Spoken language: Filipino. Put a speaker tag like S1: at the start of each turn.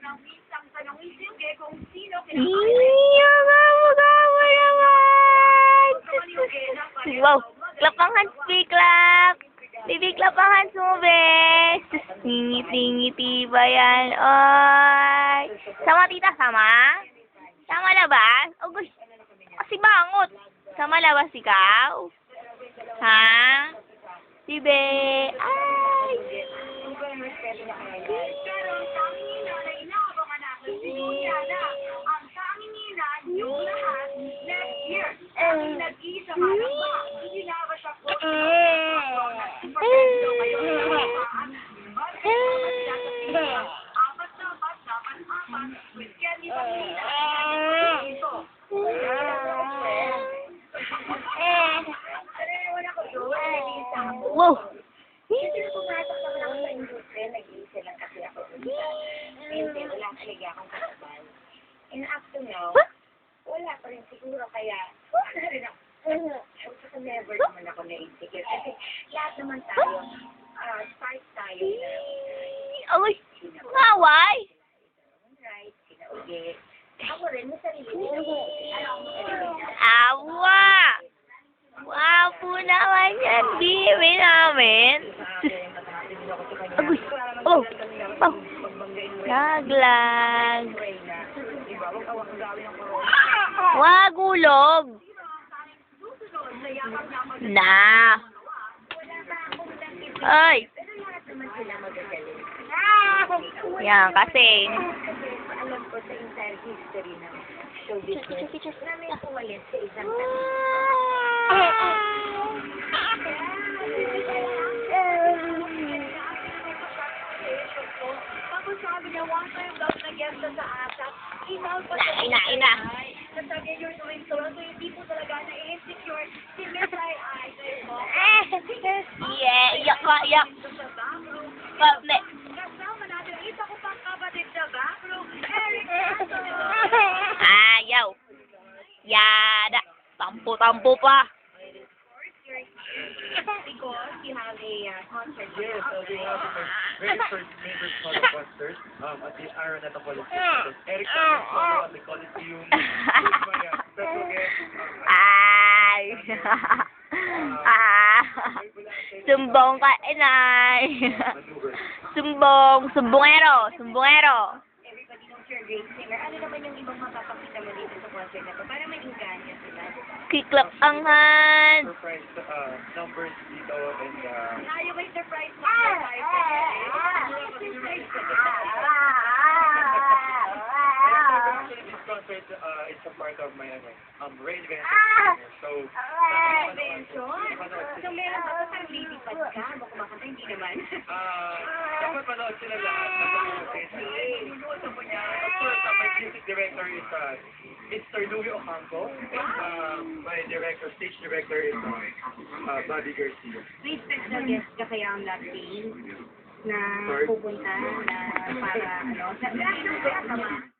S1: Mukha naman! Wow! Clap ang hands, Big Clap! Baby, clap ang hands mo, bes! Ngiti-ngiti ba yan? Oy! Sama, tita, sama? Sama labas? Oh, gosh! Kasi bangot! Sama labas ikaw? Ha? Sibe! Ay! Wow!
S2: And after now, wala pa rin siguro kaya wala rin ako. Kasi never naman ako na-insecure. Kasi lahat naman tayo, start tayo na.
S1: Ay! Ngaway!
S2: Right, sinaulit. Ako rin, may sarili ko.
S1: Awa! Wapo naman yan, bibi namin. Agoy! Oh! Oh! Laglag! Wagulog! Na! Ay! Yan, kasi.
S2: Alam ko sa entire history ng show business. Marami ako umalis sa isang tapos sabi niya, one time daw nag-guest sa ASAP. Email pa sa
S1: Ina.
S2: Sabi niya, you're doing so well. So hindi po talaga na-insecure. Si Miss I mo.
S1: Yeah, yak.
S2: Sa backroom.
S1: Pabne.
S2: Kasama natin, isa ko pang kapatid sa backroom. Eric
S1: Ayaw. Yada. Tampo-tampo pa.
S2: because you have a concert.
S3: Yes, we have my very first major concert at the Araneta Coliseum. Eric Solo at the Coliseum.
S1: Ay. Sumbong ka, inay. Sumbongero.
S2: Everybody knows you're a great singer. Ano naman yung ibang mapapakita mo dito sa concert na to? Para maging ganya sila.
S1: Kiklap ang hand.
S3: Surprise numbers dito and
S2: Ayaw may surprise mo.
S3: actually this concert is a part of my rain event. So
S2: So meron ba ito parang lilipad ka? Baka kumakanta, hindi naman.
S3: dapat manood sila lahat ng sabi niya. Of course, my music director is Mr. Louie Ocampo. My director, stage director is Bobby Garcia.
S2: May special guest ka kaya ang Latin na pupunta na para ano? Sa